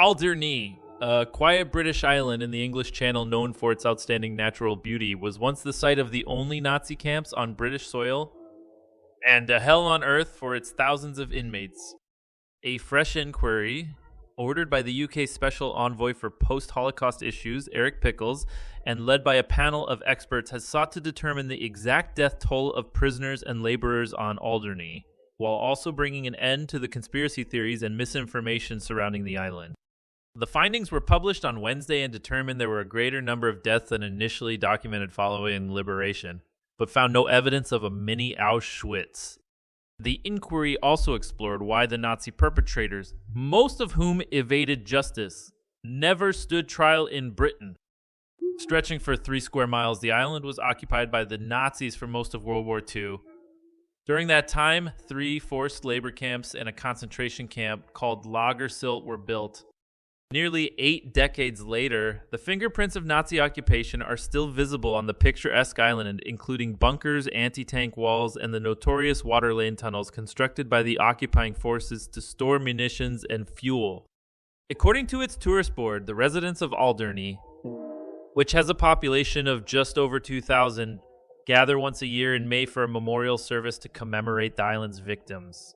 Alderney, a quiet British island in the English Channel known for its outstanding natural beauty, was once the site of the only Nazi camps on British soil and a hell on earth for its thousands of inmates. A fresh inquiry, ordered by the UK Special Envoy for Post Holocaust Issues, Eric Pickles, and led by a panel of experts, has sought to determine the exact death toll of prisoners and laborers on Alderney, while also bringing an end to the conspiracy theories and misinformation surrounding the island. The findings were published on Wednesday and determined there were a greater number of deaths than initially documented following liberation, but found no evidence of a mini Auschwitz. The inquiry also explored why the Nazi perpetrators, most of whom evaded justice, never stood trial in Britain. Stretching for 3 square miles, the island was occupied by the Nazis for most of World War II. During that time, 3 forced labor camps and a concentration camp called Lagersilt were built. Nearly 8 decades later, the fingerprints of Nazi occupation are still visible on the picturesque island, including bunkers, anti-tank walls, and the notorious water lane tunnels constructed by the occupying forces to store munitions and fuel. According to its tourist board, the residents of Alderney, which has a population of just over 2,000, gather once a year in May for a memorial service to commemorate the island's victims.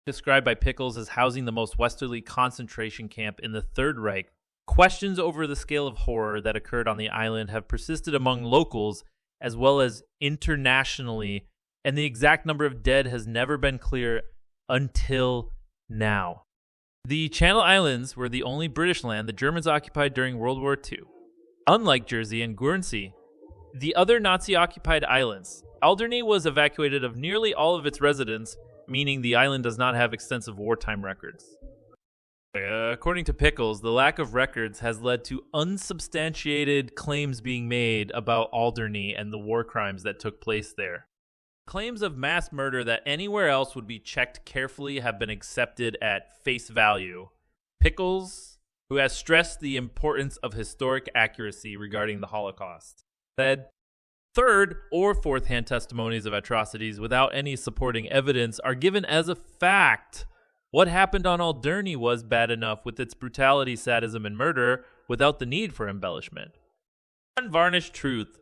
Described by Pickles as housing the most westerly concentration camp in the Third Reich, questions over the scale of horror that occurred on the island have persisted among locals as well as internationally, and the exact number of dead has never been clear until now. The Channel Islands were the only British land the Germans occupied during World War II. Unlike Jersey and Guernsey, the other Nazi-occupied islands, Alderney was evacuated of nearly all of its residents, meaning the island does not have extensive wartime records. According to Pickles, the lack of records has led to unsubstantiated claims being made about Alderney and the war crimes that took place there. Claims of mass murder that anywhere else would be checked carefully have been accepted at face value. Pickles, who has stressed the importance of historic accuracy regarding the Holocaust, said, third or fourth-hand testimonies of atrocities without any supporting evidence are given as a fact. What happened on Alderney was bad enough with its brutality, sadism, and murder without the need for embellishment. Unvarnished truth.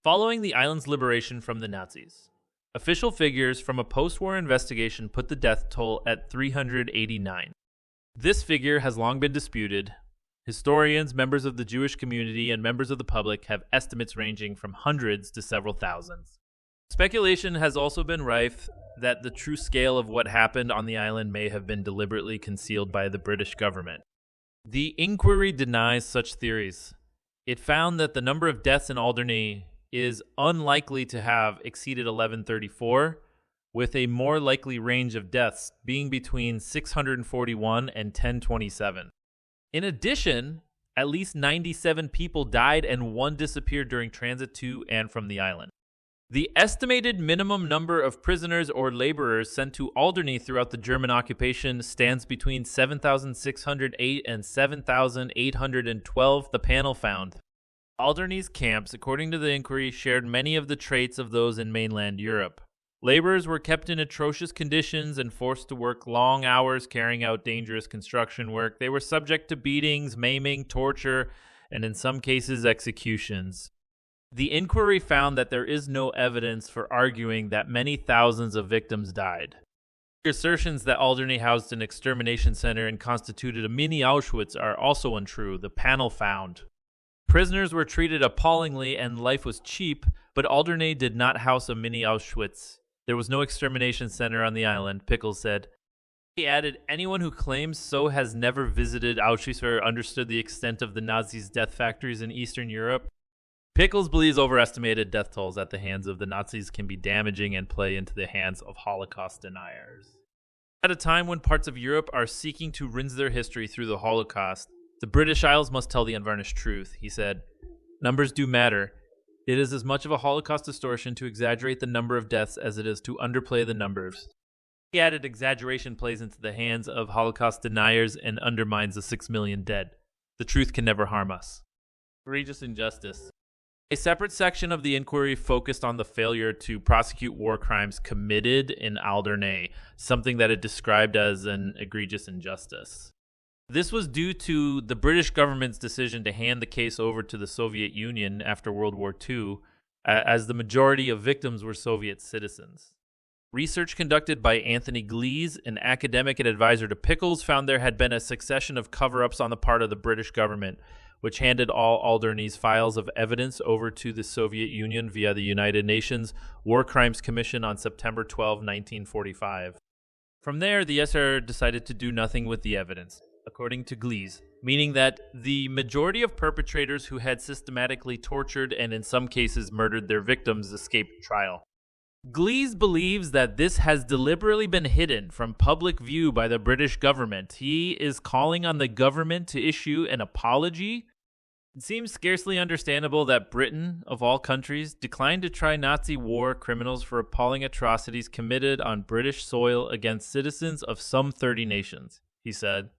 Following the island's liberation from the Nazis, official figures from a post-war investigation put the death toll at 389. This figure has long been disputed. Historians, members of the Jewish community, and members of the public have estimates ranging from hundreds to several thousands. Speculation has also been rife that the true scale of what happened on the island may have been deliberately concealed by the British government. The inquiry denies such theories. It found that the number of deaths in Alderney is unlikely to have exceeded 1134, with a more likely range of deaths being between 641 and 1027. In addition, at least 97 people died and 1 disappeared during transit to and from the island. The estimated minimum number of prisoners or laborers sent to Alderney throughout the German occupation stands between 7,608 and 7,812, the panel found. Alderney's camps, according to the inquiry, shared many of the traits of those in mainland Europe. Laborers were kept in atrocious conditions and forced to work long hours carrying out dangerous construction work. They were subject to beatings, maiming, torture, and in some cases executions. The inquiry found that there is no evidence for arguing that many thousands of victims died. Assertions that Alderney housed an extermination center and constituted a mini Auschwitz are also untrue, the panel found. Prisoners were treated appallingly and life was cheap, but Alderney did not house a mini Auschwitz. There was no extermination center on the island, Pickles said. He added, anyone who claims so has never visited Auschwitz or understood the extent of the Nazis' death factories in Eastern Europe. Pickles believes overestimated death tolls at the hands of the Nazis can be damaging and play into the hands of Holocaust deniers. At a time when parts of Europe are seeking to rinse their history through the Holocaust, the British Isles must tell the unvarnished truth, he said. Numbers do matter. It is as much of a Holocaust distortion to exaggerate the number of deaths as it is to underplay the numbers. He added exaggeration plays into the hands of Holocaust deniers and undermines the 6 million dead. The truth can never harm us. Egregious injustice. A separate section of the inquiry focused on the failure to prosecute war crimes committed in Alderney, something that it described as an egregious injustice. This was due to the British government's decision to hand the case over to the Soviet Union after World War II, as the majority of victims were Soviet citizens. Research conducted by Anthony Glees, an academic and advisor to Pickles, found there had been a succession of cover-ups on the part of the British government, which handed all Alderney's files of evidence over to the Soviet Union via the United Nations War Crimes Commission on September 12, 1945. From there, the SR decided to do nothing with the evidence, according to Glees, meaning that the majority of perpetrators who had systematically tortured and in some cases murdered their victims escaped trial. Glees believes that this has deliberately been hidden from public view by the British government. He is calling on the government to issue an apology. It seems scarcely understandable that Britain, of all countries, declined to try Nazi war criminals for appalling atrocities committed on British soil against citizens of some 30 nations, he said.